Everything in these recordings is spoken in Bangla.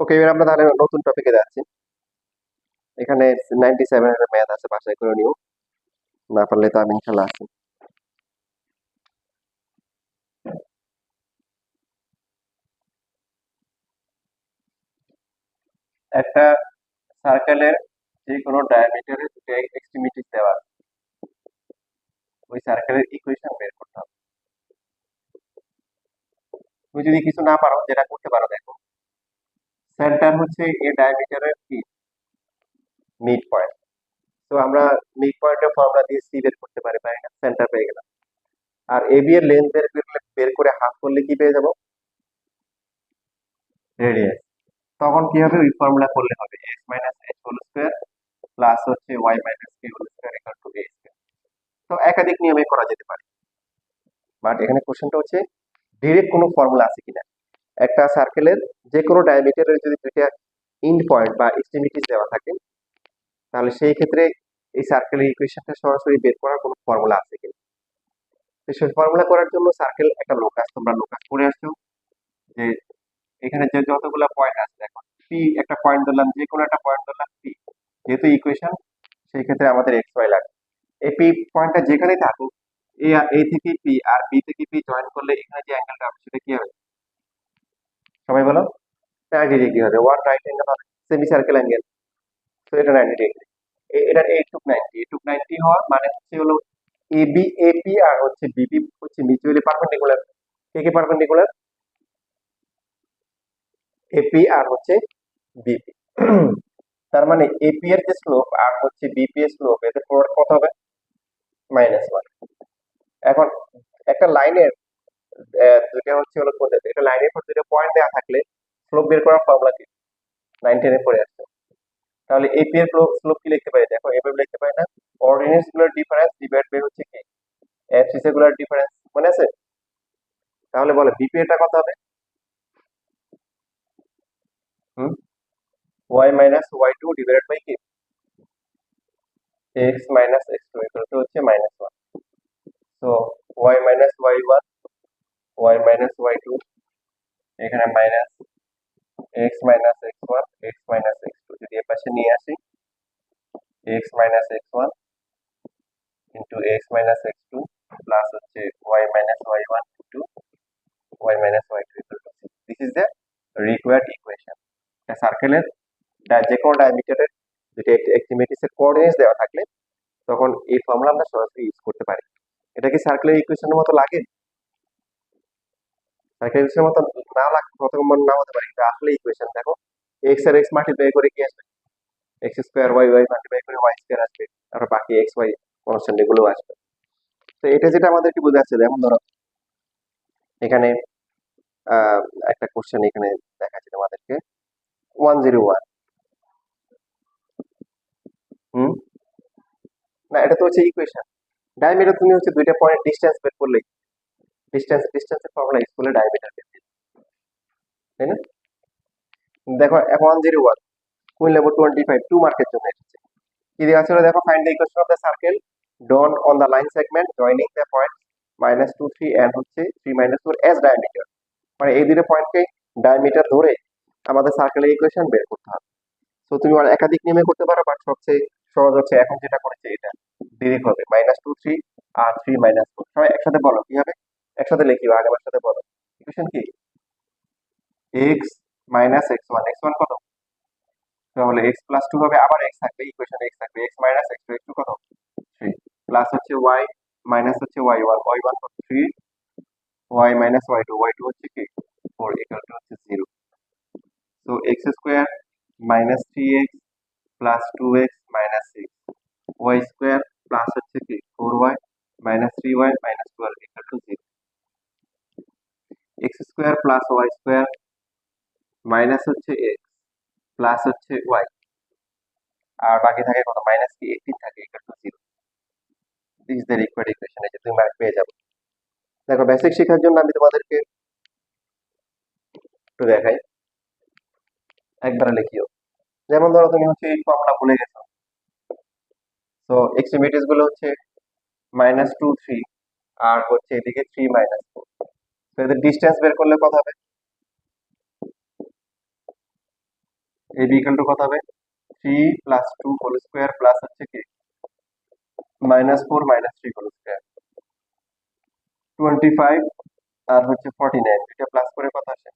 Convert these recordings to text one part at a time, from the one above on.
ওকে, এবার আমরা তাহলে নতুন টপিকে যাচ্ছি। এখানে 97 এর ম্যাথ আছে, বাসায় করে নিও। না পারলে তো আমি ইনশাল্লাহ আছি। একটা সার্কেলের যে কোনো ডায়ামিটারের দুটো এক্সট্রিমিটিস দেওয়া আছে। ওই সার্কেলের ইকুয়েশন বের করতে হবে। তুমি যদি কিছু না পারো, যেটা করতে পারো, দেখো সেন্টার হচ্ছে এই ডায়ামিটারের কি মিড পয়েন্ট। তো আমরা মিড পয়েন্টের ফর্মুলা দিয়ে সি বের করতে পারি না, সেন্টার পেয়ে গেলাম। আর এবি এর লেন্থ বের করে হাফ করলে কি পেয়ে যাবো? রেডিয়াস। তখন কি হবে? ওই ফর্মুলা করলে হবে X minus H whole square plus হচ্ছে Y minus K whole square equal to A square. তো একাধিক নিয়মে করা যেতে পারে, বাট এখানে কোশ্চেনটা হচ্ছে ডিরেক্ট কোনো ফর্মুলা আছে কিনা। একটা সার্কেলের যে কোনো ডায়ামিটারের যদি দুইটা ইন্ড পয়েন্ট বা এক্সট্রিমিটিস দেওয়া থাকে, তাহলে সেই ক্ষেত্রে এই সার্কেলের ইকুয়েশনটা সরাসরি বের করার কোনো ফর্মুলা আছে কিনা। তো সেই ফর্মুলা করার জন্য সার্কেল একটা লোকাস, তোমরা লোকাস করে আসছো যে এখানে যে যতগুলো পয়েন্ট আছে, দেখো পি একটা পয়েন্ট ধরলাম, যে কোনো একটা পয়েন্ট ধরলাম পি, যেহেতু ইকুয়েশন সেই ক্ষেত্রে আমাদের এক্স ওয়াই লাগবে। এই পি পয়েন্টটা যেখানেই থাকুক, এ থেকে পি আর বি থেকে পি জয়েন করলে এখানে যে অ্যাঙ্গেলটা হবে সেটা কি হবে? সবাই বলো। 90 ডিগ্রি হবে। ওয়ান রাইট অ্যাঙ্গেল হবে সেমি সার্কেল অ্যাঙ্গেল। তো এটা 90 ডিগ্রি। এটার এইটুক 90 হওয়ার মানে হচ্ছে হলো এবি এপি আর হচ্ছে বিপি হচ্ছে মিউচুয়ালি পারপেন্ডিকুলার। কে কে পারপেন্ডিকুলার? এপি আর হচ্ছে বিপি। তার মানে এপি এর যে স্লোপ আর হচ্ছে বিপি এর স্লোপ, এদের প্রোডাক্ট কত হবে? -1। এখন একটা লাইনের দুইটা হচ্ছে হলো একটা লাইনের পর দুটো পয়েন্ট দেওয়া থাকলে স্লোপ বের করার ফর্মুলা কি? 9 10 এ পড়ে আসছে। তাহলে এপি এর স্লোপ কি লিখতে পারি? দেখো এভাবে লিখতে পারি না, অর্ডিনেটস গুলোর ডিফারেন্স ডিভাইড বাই হচ্ছে কি অ্যাবসিস গুলোর ডিফারেন্স। মনে আছে? তাহলে বলো বিপি এটা কত হবে? হুম, y minus y2 divided by কি x minus x2 equal to হচ্ছে -1। So y minus y1, y minus y2, এখানে minus x minus x1, x minus x2 যদি এর পাশে নিয়ে আসি, x minus x1 into x minus x2 plus হচ্ছে y minus y1 into y minus y2 equal to 6। This is the required equation. একটা সার্কেলের যে কোনো ডায়ামিটারের দুটো এক্সট্রিমিটিসের কোঅর্ডিনেটস দেওয়া থাকলে তখন এই ফর্মুলা আমরা সরাসরি ইউজ করতে পারি। এটা কি সার্কেলের ইকুয়েশনের মতো লাগে? সার্কেলের ইকুয়েশনের মতো না লাগে, কতবার না হতে পারে, কিন্তু আসলে ইকুয়েশন দেখো এক্স আর এক্স মাল্টিপ্লাই করে কি আসবে? X square y y multiply করে ওয়াই স্কোয়ার আসবে, আর বাকি এক্স ওয়াই কনস্ট্যান্ট এগুলো আসবে। তো এটা যেটা আমাদেরকে বোঝাচ্ছে, যেমন ধরো এখানে আহ একটা কোশ্চেন এখানে দেখাচ্ছি তোমাদেরকে, 101। হুম, না এটা তো হচ্ছে ইকুয়েশন। ডায়ামিটার তুমি হচ্ছে দুইটা পয়েন্ট ডিসটেন্স বের করলে ডিসটেন্সের ফর্মুলা ইউজ করলে ডায়ামিটার বের হবে, তাই না? দেখো 101 কুইন লেভেল 25 2 মার্কের জন্য এসেছে। কি দেওয়া ছিল দেখো, find the equation of the circle drawn on the line segment joining the point -2 3 and হচ্ছে 3 -4 as diameter। মানে এই দুটো পয়েন্টকে ডায়ামিটার ধরে আমাদের সার্কেলের ইকুয়েশন বের করতে হবে। তো তুমি আর একাধিক নিয়মে করতে পারো, বাট সবচেয়ে সহজ হচ্ছে এখন যেটা করেছে এটা। ডিরেক্ট হবে -2 3 আর 3 -4। সবাই একসাথে বলো কি হবে, একসাথে লিখিও, আগে আমার সাথে বলো। ইকুয়েশন কি? x মাইনাস x1, x1 কত? তাহলে x প্লাস 2 হবে, আবার x থাকবে, ইকুয়েশনে x থাকবে, x মাইনাস x2, x2 কত? 3 প্লাস হচ্ছে y মাইনাস হচ্ছে y1, y1 কত? 3, y মাইনাস y2, y2 হচ্ছে কি 4 ইকুয়াল টু হচ্ছে 0। So x square minus 3x plus 2x minus 6, y square plus হচ্ছে কি 4y minus 3y minus 12 equal to 0। x square plus y square minus হচ্ছে x প্লাস হচ্ছে y, আর বাকি থাকে কত? মাইনাস কি 18 থাকে equal to 0। This is the required equation. এই যে তুমি মার্ক পেয়ে যাবে। দেখো বেসিক শেখার জন্য আমি তোমাদেরকে একটু দেখাই, একবারে লিখিও। যেমন ধরো তুমি হচ্ছে এই ফর্মুলা ভুলে গেছো, তো এক্সট্রিমিটিস গুলো হচ্ছে -2 3 আর হচ্ছে এদিকে 3 -4। তো এদের ডিসটেন্স বের করলে কত হবে? এ বি ইকুয়াল টু কত হবে 3 প্লাস 2 হোল স্কোয়ার প্লাস হচ্ছে কি -4 -3 হোল স্কোয়ার 25 আর হচ্ছে 49 দুইটা প্লাস করে কত আসে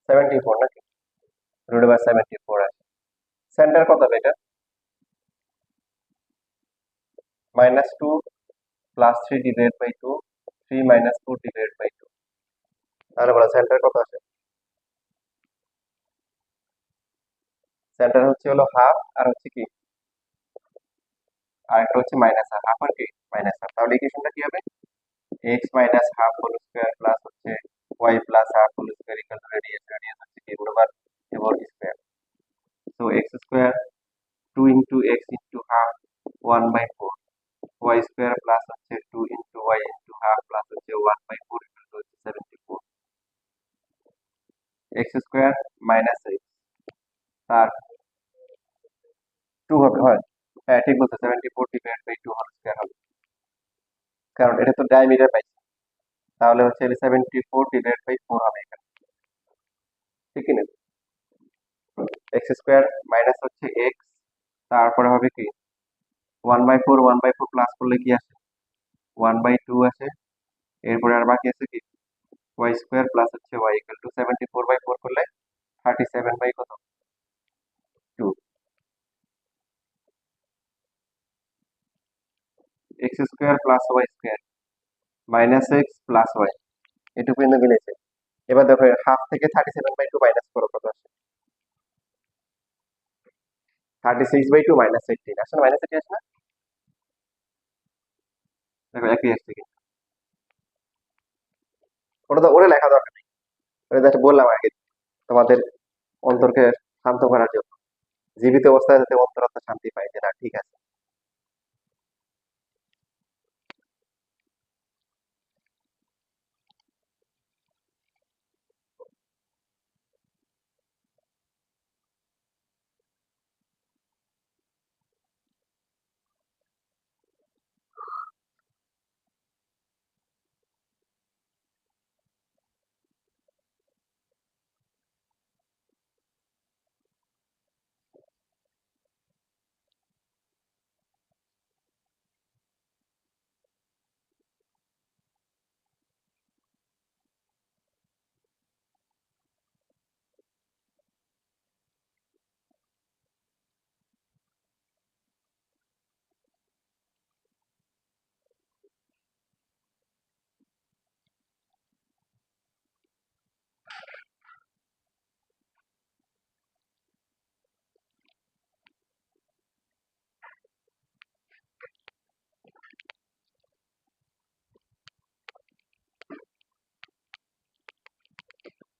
74 নাকি √74 আসে সেন্টার কত হবে এটা -2 plus 3 divide by 2 3 -4 divide by 2 তাহলে বলো সেন্টার কত আসে সেন্টার হচ্ছে হলো হাফ আর হচ্ছে কি আর একটা হচ্ছে মাইনাস হাফ আর কি মাইনাস হাফ তাহলে ইকুয়েশনটা কি হবে x minus half whole square plus হচ্ছে y plus half whole square equal to radius radius হচ্ছে কি √4 square so x square 2 into x into half 1/4 y square plus হচ্ছে 2 into y into half plus হচ্ছে 1/4 equal to 74 x square minus x তার 2 হবে হয় হ্যাঁ ঠিক বলছো 74 ডিভাইড বাই 2 হোল স্কয়ার হবে কারণ এটা তো ডায়ামিটার পাইছি তাহলে হচ্ছে 74 ডিভাইড বাই 4 হবে এখানে ঠিক কি না x স্কয়ার মাইনাস হচ্ছে x তারপরে হবে কি 1/4 1/4 প্লাস করলে কি আসে 1/2 আসে এরপরে আর বাকি আছে কি y স্কয়ার প্লাস হচ্ছে y ইকুয়াল টু 74/4 করলে 37 বাই কত 2 x square plus y square minus x plus y এটুকু কিন্তু মিলেছে এবার দেখো হাফ থেকে 37/2 মাইনাস করো কত আসে 36/2 মাইনাস 18 আসলে মাইনাস 18 আসে না দেখো একই আসছে কিন্তু ওটা তো ওরে লেখা দরকার নেই ওটা জাস্ট বললাম আগে তোমাদের অন্তরকে শান্ত করার জন্য জীবিত অবস্থায় যাতে অন্তরাত্মা শান্তি পায় যে না ঠিক আছে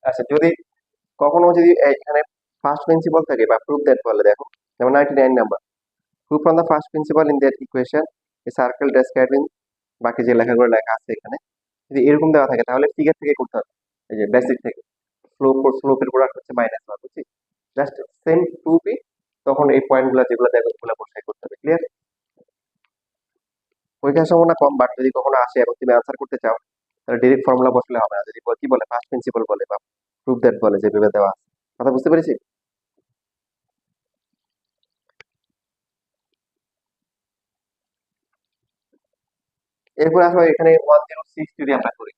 আচ্ছা যদি কখনো যদি এখানে ফার্স্ট প্রিন্সিপাল থাকে বা প্রুফ দ্যাট বলে দেখো যেমন 99 number proof from the first principal in that equation A circle described in বাকি যে লেখাগুলো লেখা আছে এখানে যদি এরকম দেওয়া থাকে তাহলে ফিগার থেকে করতে হবে এই যে বেসিক থেকে স্লোপের প্রোডাক্ট হচ্ছে -1 বুঝছি জাস্ট সেম প্রুফই তখন এই পয়েন্টগুলো যেগুলো দেখো এগুলো বসাই করতে হবে ক্লিয়ার পরীক্ষার সম্ভাবনা কম বাট যদি কখনো আসে এবং তুমি আনসার করতে চাও তাহলে ডিরেক্ট ফর্মুলা বসলে হবে না যদি কি বলে ফার্স্ট প্রিন্সিপাল বলে বা প্রুফ দ্যাট বলে যে ভেবে দেওয়া আছে কথা বুঝতে পেরেছি এরপর আসলে এখানে 106 যদি আমরা করি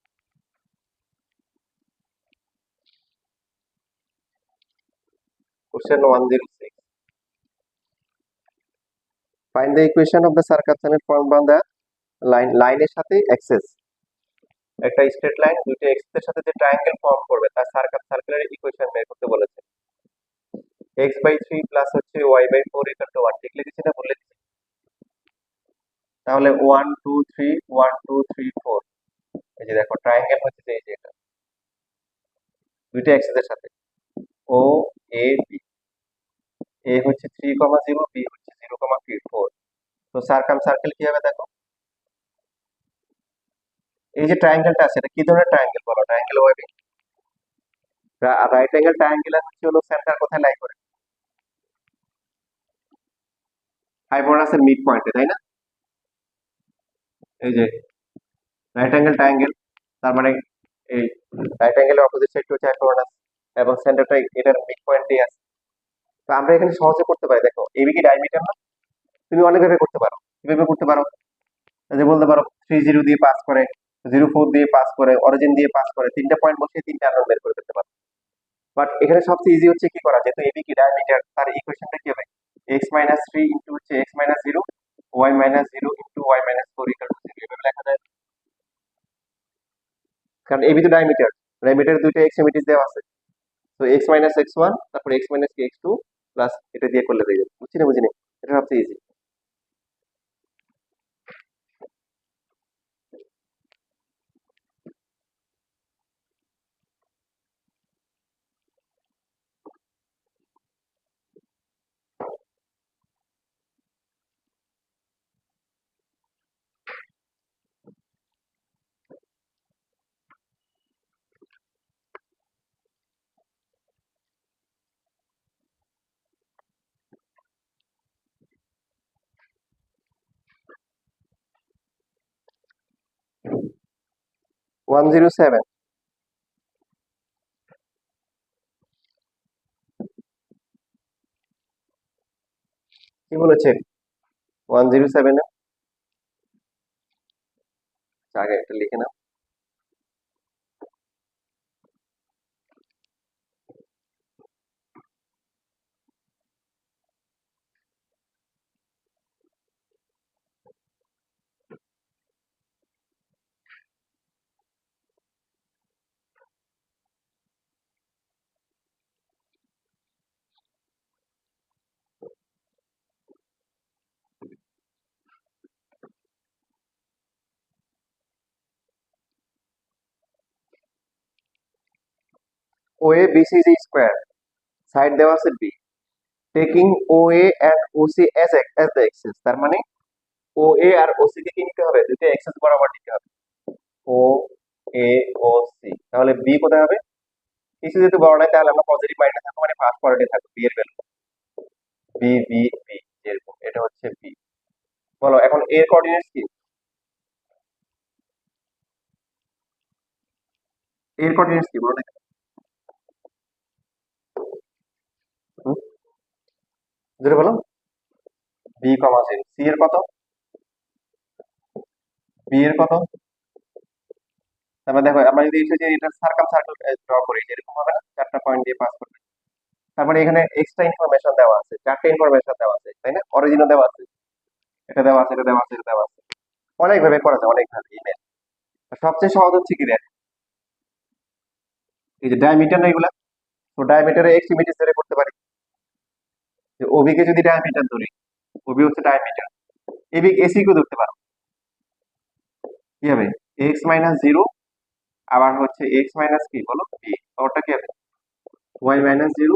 question 106 find the equation of the circumference form by the লাইনের সাথে এক্সেস একটা স্ট্রেট লাইন দুটো এক্সেস এর সাথে যে ট্রায়াঙ্গেল ফর্ম করবে তার সার্কেলের ইকুয়েশন বের করতে বলেছে x/3 প্লাস হচ্ছে y/4 ইকুয়াল টু 1 ঠিক লিখেছি না বলে দিচ্ছি তাহলে 1 2 3 1 2 3 4 এই যে দেখো ট্রায়াঙ্গেল হচ্ছে যে এই যে এটা দুইটা এক্সেস এর সাথে ও এ বি এ হচ্ছে 3,0 বি হচ্ছে 0,4 তো সার্কেল কি হবে দেখো এই যে ট্রায়াঙ্গেলটা আছে এটা কি ধরনের ট্রায়াঙ্গেল বলো ট্রায়াঙ্গেল ওয়েবে রাইট অ্যাঙ্গেল ট্রায়াঙ্গেলের হচ্ছে হলো সেন্টার কোথায় লাই করে হাইপোটেনাসের মিড পয়েন্টে তাই না এই যে রাইট অ্যাঙ্গেল ট্রায়াঙ্গেল তার মানে এই রাইট অ্যাঙ্গেলের অপোজিট সাইডটা হচ্ছে হাইপোটেনাস এবং সেন্টারটা এটার মিড পয়েন্টে আছে। তো আমরা এখানে সহজে করতে পারি, দেখো এবি কি ডায়ামিটার না? তুমি অনেকভাবে করতে পারো। কিভাবে করতে পারো? যে বলতে পারো 30 দিয়ে পাস করে, 04 দিয়ে পাস করে, অরিজিন দিয়ে পাস করে, তিনটা পয়েন্ট বসিয়ে তিনটা আননোন বের করে ফেলতে পারো। বাট এখানে সবচেয়ে ইজি হচ্ছে কি করা, যেহেতু এবি কি ডায়ামিটার, তার ইকুয়েশনটা কি হবে? x-3 ইন্টু হচ্ছে x-0, y-0 into y-4 equal to 0, এভাবে লেখা যায়। কারণ এবি তো ডায়ামিটার, ডায়ামিটার দুইটা এক্সট্রিমিটিস দেওয়া আছে। তো x-x1 তারপর x-x2 প্লাস এটা দিয়ে করলে হয়ে যাবে। বুঝছি না বুঝিনি? এটা সবচেয়ে ইজি। 107। কি বলেছে 107 এ? আগে একটা লিখে নাও। O A BC is square, side দেওয়া আছে B, taking O A and O C as the axes, তার মানে ও এ আর ও সি কে কি নিতে হবে? দুটো এক্সেস বরাবর নিতে হবে, ও এ ও সি। তাহলে বি কোথায় হবে? কিছু যেহেতু বড় নাই, তাহলে আমরা পজিটিভ মাইন্ডে থাকবো, মানে ফার্স্ট কোয়াড্রেন্টে থাকবো, বি এর ভ্যালু বি বি বি, এরকম। এটা হচ্ছে বি। বলো এখন এর কোঅর্ডিনেটস কি? এর কোঅর্ডিনেটস কি বলো না? হুম, জোরে বলো। B comma 0। সি এর কত? বি এর কত? তারপর দেখো আমরা যদি এসে যে এটা সার্কাম সার্কেল ড্র করি, এরকম হবে না? চারটা পয়েন্ট দিয়ে পাস করবে। তারপরে এখানে এক্সট্রা ইনফরমেশন দেওয়া আছে, চারটে ইনফরমেশন দেওয়া আছে, তাই না? অরিজিনও দেওয়া আছে, এটা দেওয়া আছে, এটা দেওয়া আছে, এটা দেওয়া আছে। অনেক ভাবে করা যায়, অনেক ভাবে ইমেল। সবচেয়ে সহজ হচ্ছে কি দেখ, এই যে ডায়ামিটার না এগুলা, তো ডায়ামিটারে এক্সট্রিমিটিস ধরে করতে পারি। যে ওবি কে যদি ডায়ামিটার ধরি, ওবি হচ্ছে ডায়ামিটার, এবি এসি কে ধরতে পারো, কি হবে? x-0, আবার হচ্ছে x- কি বলো, বি। ওটা কি হবে? y-0,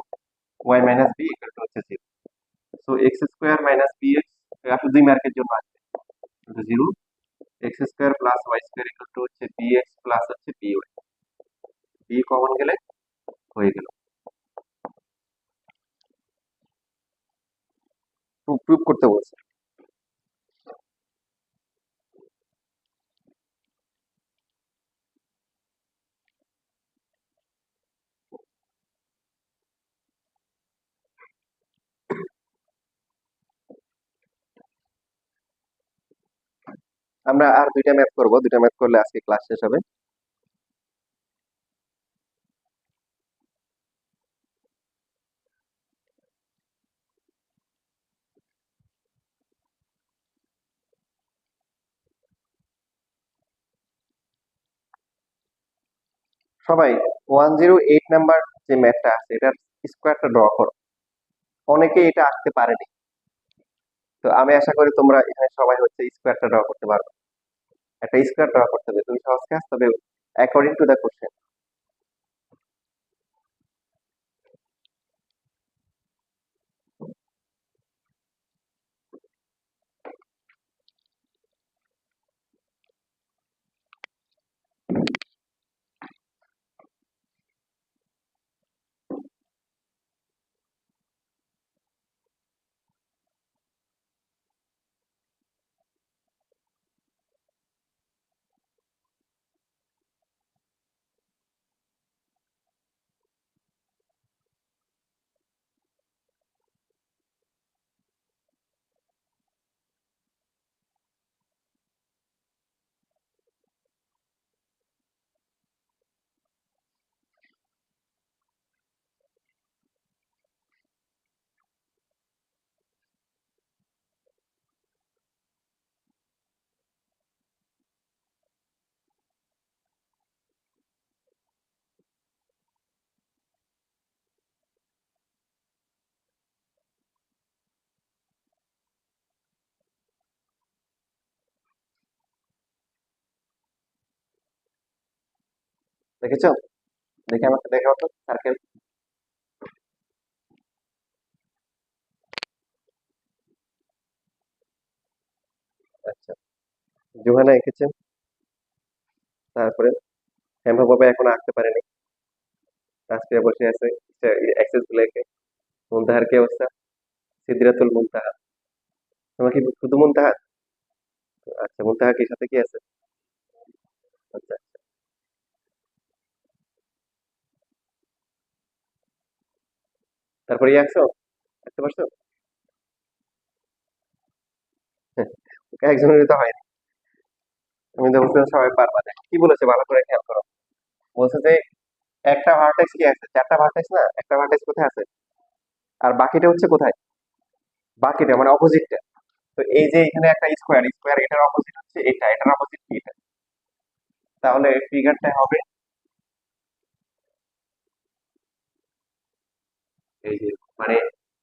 y-b ইকুয়াল টু হচ্ছে 0। So x square minus b x, আসলে 2 মার্কের জন্য আসবে 0, x square plus y square equal to হচ্ছে বি এক্স প্লাস হচ্ছে বি ওয়াই। বি কমন গেলে হয়ে গেল। প্রুফ করতে বলছে। আমরা আর দুইটা ম্যাথ করব, দুইটা ম্যাথ করলে আজকে ক্লাস শেষ হবে। সবাই 108 নাম্বার যে ম্যাথটা আছে এটার স্কোয়ারটা ড্র করো। অনেকে এটা আঁকতে পারেনি, তো আমি আশা করি তোমরা এখানে সবাই হচ্ছে স্কোয়ারটা ড্র করতে পারবে। একটা স্কোয়ার ড্র করতে হবে, তুমি সহজ কাজ, তবে অ্যাকর্ডিং টু দ্য কোশ্চেন। দেখেছো? দেখে আমাকে দেখাও তো সার্কেল। আচ্ছা, জোহানা এঁকেছে, তারপরে হেমা বাবা এখনো আঁকতে পারেনি, তাসফিয়া বসে আছে অ্যাক্সেস গুলো এঁকে। মুনতাহার কি অবস্থা? সিদরাতুল মুনতাহা। তোমার কি শুধু মুনতাহা? আচ্ছা, মুনতাহা কি সাথে কি আছে? আচ্ছা, তারপরে ইয়ে আঁকছো, আঁকতে পারছো? একজনের তো হয়নি। আমি তো বলছিলাম সবাই পারবা না। কি বলেছে ভালো করে খেয়াল করো। বলছে যে একটা ভার্টেক্স কি আছে, চারটা ভার্টেক্স না, একটা ভার্টেক্স কোথায় আছে, আর বাকিটা হচ্ছে কোথায়, বাকিটা মানে অপোজিটটা। তো এই যে এখানে একটা স্কোয়ার, স্কোয়ার এটার অপোজিট হচ্ছে এটা, এটার অপোজিট কি এটা, তাহলে ফিগারটা হবে এই যে, মানে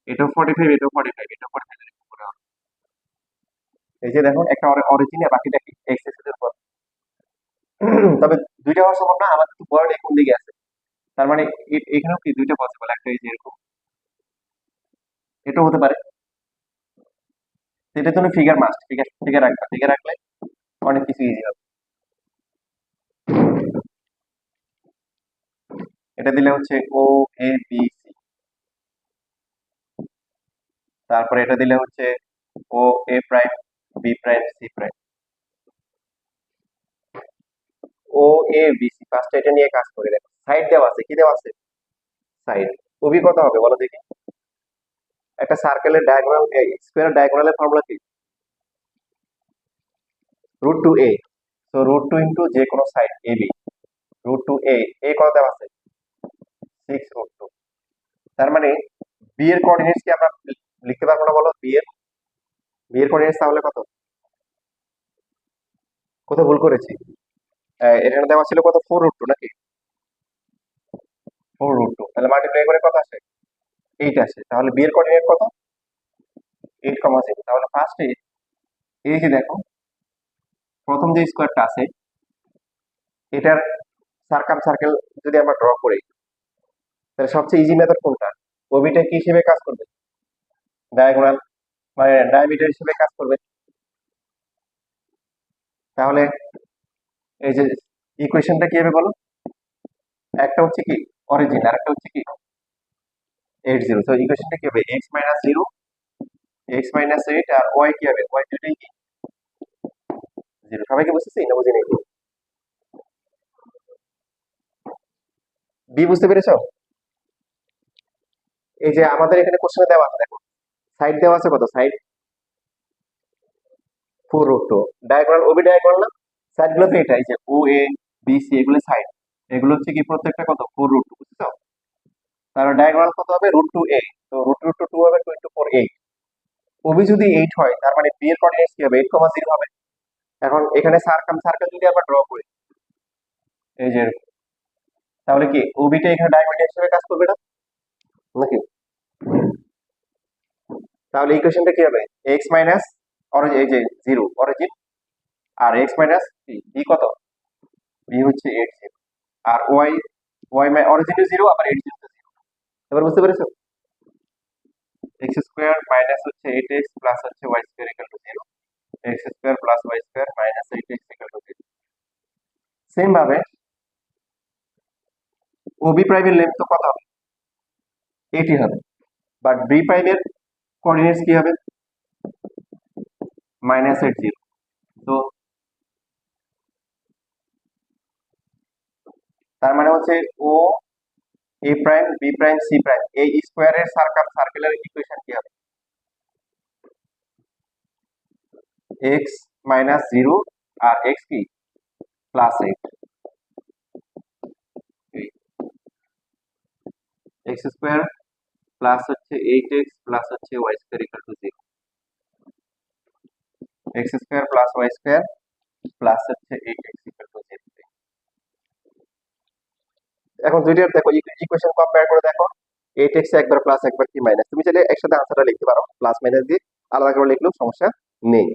এটাও 45, এটাও 45, এটাও 45 এর উপরে হবে। এই যে দেখো একটা অরিজিনে, বাকিটা কি এক্স এর উপর। তবে দুইটা হওয়ার সম্ভব না, আমার কিন্তু বড় কোন দিকে আছে, তার মানে এখানেও কি দুইটা পসিবল, একটা এই যে এরকম, এটাও হতে পারে। তো এটার জন্য ফিগার মাস্ট, ফিগার ফিগার রাখবা, ফিগার রাখলে অনেক কিছু ইজি হবে। এটা দিলে হচ্ছে ও এ বি সি, তারপরে এটা দিলে হচ্ছে O A prime B prime C prime, O A B C. First এটা নিয়ে কাজ করে দেখো, সাইড দেওয়া আছে, কি দেওয়া আছে, সাইড। ওবি কত হবে বলো দেখি। একটা সার্কেলের ডায়াগোনাল, স্কোয়ার ডায়াগোনালের ফর্মুলা কি, রুট টু এ। তো রুট টু ইন্টু যে কোনো side A B, root two এ, এ কত দেওয়া আছে, 6 রুট 2। তার মানে বি এর কোঅর্ডিনেটস কি আমরা লিখতে পারবো না বলো, বি এর কোঅর্ডিনেটস তাহলে কত, কোথাও ভুল করেছি। এখানে দেওয়া ছিল কত, 4 রুট 2 নাকি, 4 রুট 2, তাহলে মাল্টিপ্লাই করে কত আসে, 8 আসে। তাহলে বি এর কোঅর্ডিনেট কত, 8,0। তাহলে ফার্স্টে এই যে দেখো প্রথম যে স্কোয়ারটা আছে এটার সার্কাম সার্কেল যদি আমরা ড্র করি, তাহলে সবচেয়ে ইজি মেথড কোনটা, ওবিটা কি হিসেবে কাজ করবে, ডায়াগোনাল মানে ডায়ামিটার হিসেবে কাজ করবে। তাহলে এই যে ইকুয়েশনটা কি হবে বলো, একটা হচ্ছে কি অরিজিন, আর একটা হচ্ছে কি 8 0। তো ইকুয়েশনটা কি হবে, x-0, x-8, আর y কি হবে, y দুটোই কি 0। সবাইকে বুঝতেছি না বুঝি নাই, বি বুঝতে পেরেছো? এই যে আমাদের এখানে কোশ্চেনে দেওয়া আছে দেখো, সাইড দেওয়া আছে কত, side 4 root 2, diagonal OB diagonal না, সাইড গুলো তো এটা, এই যে ও এ বি সি এগুলো সাইড, এগুলো হচ্ছে কি প্রত্যেকটা কত, 4 রুট 2, বুঝছো? তাহলে ডায়াগোনাল কত হবে, রুট 2 এ। তো রুট 2 হবে 2 × 4 8। ওবি যদি 8 হয় তার মানে বি এর কোঅর্ডিনেটস কি হবে, 8,0 হবে। এখন এখানে সার্কাম সার্কেল যদি আমরা ড্র করি এই যে এরকম, তাহলে কি ওবিটা এখানে ডায়ামিটার হিসেবে কাজ করবে না নাকি? তাহলে ইকুয়েশনটা কি হবে, এক্স মাইনাস অরিজিন, এই যে 0 অরিজিন, আর এক্স মাইনাস বি কত, বি হচ্ছে 8 0, আর ওয়াই, ওয়াই অরিজিন 0 আবার 8 0। এবার বুঝতে পেরেছো, এক্স স্কোয়ার মাইনাস হচ্ছে 8x প্লাস হচ্ছে y square equal to 0, x square plus y square minus 8x equal to 0। Same ভাবে ওবি প্রাইমের লেন্থ তো কত হবে, 80 হবে, বাট বি প্রাইমের কোঅর্ডিনেটস কি হবে, -8 0। তো তার মানে হচ্ছে O A prime B prime C prime এই স্কোয়ারের সার্কাম সার্কেলের ইকুয়েশন কি হবে, x-0 আর x কি +8, এক্স স্কোয়ার প্লাস হচ্ছে 8x প্লাস হচ্ছে y square equal to 0, x square plus y square plus হচ্ছে 8x ইকুয়াল টু 0। এখন দুইটার দেখো ইকুয়েশন কম্পেয়ার করে দেখো, 8x একবার প্লাস একবার কি মাইনাস, তুমি চাইলে একসাথে আনসারটা লিখতে পারো, প্লাস মাইনাস দিয়ে আলাদা করে লিখলেও সমস্যা নেই।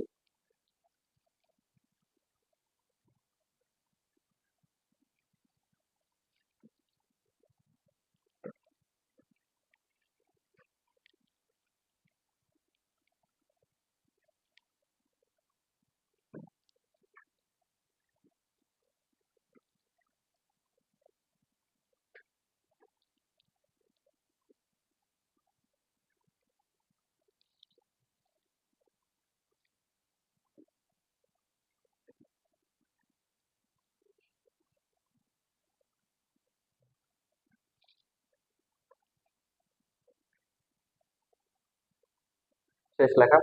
শেষ লেখা।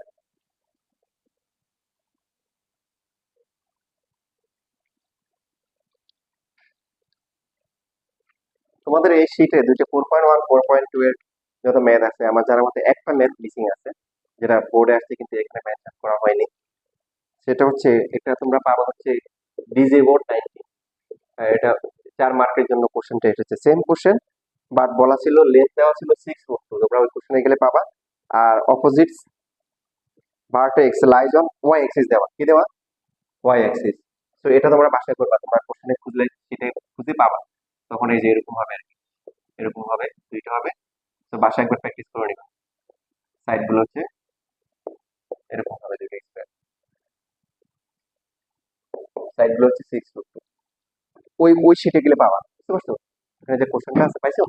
তোমাদের এই শীটে দুইটা 4.1 4.2 এর যত ম্যাথ আছে, আমার জানার মতে একটা ম্যাথ মিসিং আছে, যেটা বোর্ডে আসছে কিন্তু এখানে মেনশন করা হয়নি। সেটা হচ্ছে, এটা তোমরা পাবা হচ্ছে ডিজে বোর্ড 90। এটা 4 মার্কের জন্য কোশ্চেনটা এসেছে, সেম কোশ্চেন, বাট বলা ছিল লেন্থ দেওয়া ছিল 6 √2। তোমরা ওই কোশ্চেনে গেলে পাবা। আর opposites vertex lies on Y axis দেওয়া, কি দেওয়া? Y axis. তো এটা তোমরা বাসায় করবা, তোমরা কোশ্চেনে খুঁজলে সেটা খুঁজে পাবা। তখন এই যে এরকম হবে আর কি, এরকম হবে, দুইটা হবে। তো বাসায় একবার প্র্যাকটিস করে নিবা। সাইড গুলো হচ্ছে এরকম হবে, দুইটা স্কয়ার, সাইড গুলো হচ্ছে 6 √2। ওই ওই শিটে গেলে পাবা, বুঝতে পারছো? এখানে যে কোশ্চেনটা আছে পাইছো,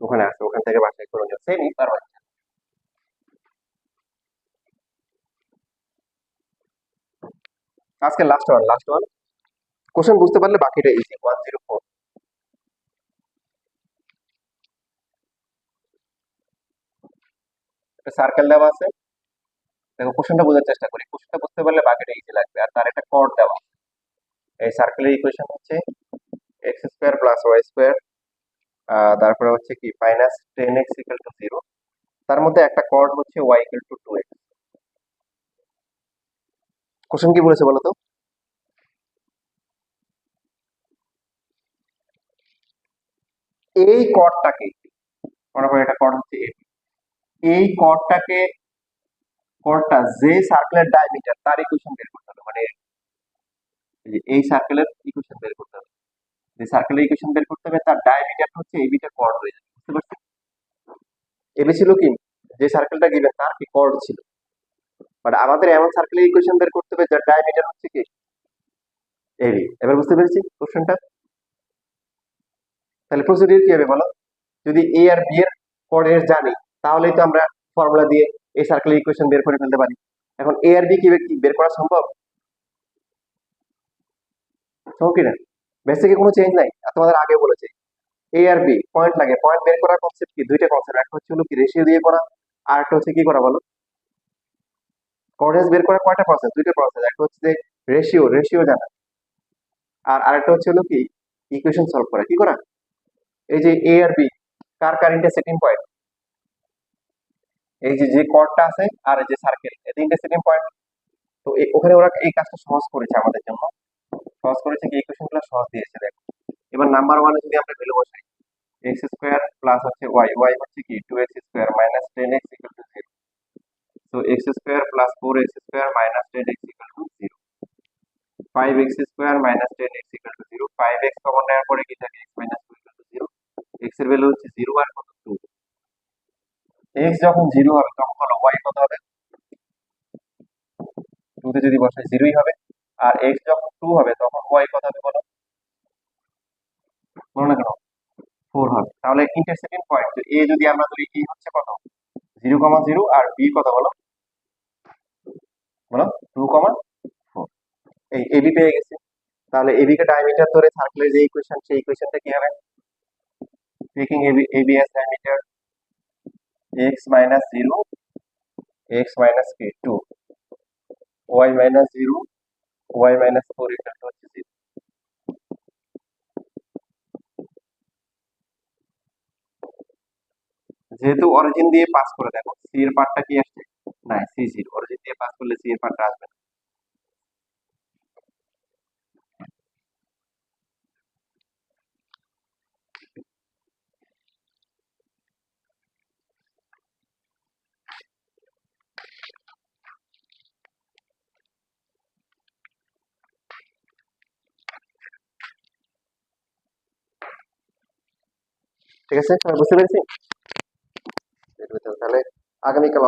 ওখানে আছে, ওখান থেকে বাসায় করে নিও, সেমই পারবা। আজকে last one, last one. Question বুঝতে পারলে বাকিটা ইজি। 104, একটা সার্কেল দেওয়া আছে। দেখো কোশ্চেনটা বোঝার চেষ্টা করি, কোশ্চেনটা বুঝতে পারলে বাকিটা ইজি লাগবে। আর তার একটা কর্ড দেওয়া, এই সার্কেলের ইকুয়েশন হচ্ছে x square plus y square, তারপরে হচ্ছে কি মাইনাস 10x ইকুয়াল টু 0। তার মধ্যে একটা কর্ড হচ্ছে Y equal to 2x। Question কি বলেছে বলো তো? এই কর্ডটাকে, মনে করো এটা কর্ড হচ্ছে এ, এই কর্ডটাকে, কর্ডটা যে সার্কেলের ডায়ামিটার তার ইকুয়েশন বের করতে হবে। মানে এই সার্কেলের ইকুয়েশন বের করতে হবে, যে সার্কেলের ইকুয়েশন বের করতে হবে তার ডায়ামিটার হচ্ছে এবিটা কর্ড হয়ে যাবে, বুঝতে পারছো? এবি ছিল কি, যে সার্কেলটা গিভেন তার কি কর্ড ছিল, বাট আমাদের এমন সার্কেলের ইকুয়েশন বের করতে হবে যার ডায়ামিটার হচ্ছে কি এবি। এবার বুঝতে পেরেছি কোশ্চেনটা? তাহলে প্রসিডিউর কি হবে বলো? যদি এ আর বি এর কোঅর্ডিনেট জানি, তাহলেই তো আমরা ফর্মুলা দিয়ে এই সার্কেলের ইকুয়েশন বের করে ফেলতে পারি। এখন এ আর বি কি বের করা সম্ভব? সম্ভব কিনা? বেসিকে কোনো চেঞ্জ নাই, আর তোমাদের আগে বলেছে এ আর বি পয়েন্ট লাগে, পয়েন্ট বের করার কনসেপ্ট কি, দুইটা কনসেপ্ট, একটা হচ্ছে হলো কি রেশিও দিয়ে করা, আর একটা হচ্ছে কি করা বলো? কোঅর্ডিনেটস বের করা কয়টা প্রসেস? দুইটা প্রসেস, একটা হচ্ছে যে রেশিও, রেশিও জানা, আর আরেকটা হচ্ছে হলো কি ইকুয়েশন সলভ করা। কি করা? এই যে এ আর বি কার কার ইন্টারসেক্টিং পয়েন্ট, এই যে যে কর্ডটা আছে আর এই যে সার্কেল, এই ইন্টারসেক্টিং পয়েন্ট। তো ওখানে ওরা এই কাজটা সহজ করেছে আমাদের জন্য, সহজ করেছে কি ইকুয়েশন গুলো সহজ দিয়েছে। দেখো এবার নাম্বার ওয়ানে যদি আমরা ভ্যালু বসাই, এক্স স্কোয়ার প্লাস হচ্ছে ওয়াই, ওয়াই হচ্ছে কি 2x square minus 10x equal to 0। তো x square plus 4x square minus 10x equal to 0। 5x square minus 10x equal to 0। 5x common নেওয়ার পরে কি থাকে, x minus 2 equal to 0। x এর ভ্যালু হচ্ছে 0 আর কত 2। x যখন 0 হবে তখন হলো y কত হবে, 2 তে যদি বসাই 0ই হবে। আর x যখন 2 হবে তখন y কত হবে বলো, বলো না কেন? 4 হবে। তাহলে ইন্টারসেক্টিং পয়েন্ট এ যদি আমরা ধরি, এ হচ্ছে কত 0,0 আর বি কত বলো, বলো 2,4। এই এবি পেয়ে গেছে। তাহলে এবি কে ডায়ামিটার ধরে সার্কেলের যে ইকুয়েশন, সেই ইকুয়েশনটা কি হবে? Taking AB as diameter, x minus 0, x minus k 2, y minus 0, y minus 4 equal to হচ্ছে 0। যেহেতু অরিজিন দিয়ে পাস করে, দেখো সি এর পার্টটা কি আসছে, না সি 0, অরিজিন দিয়ে পাস করলে সি এর পার্টটা আসবে না। ঠিক আছে, সবাই বুঝতে পেরেছি? তাহলে আগামীকাল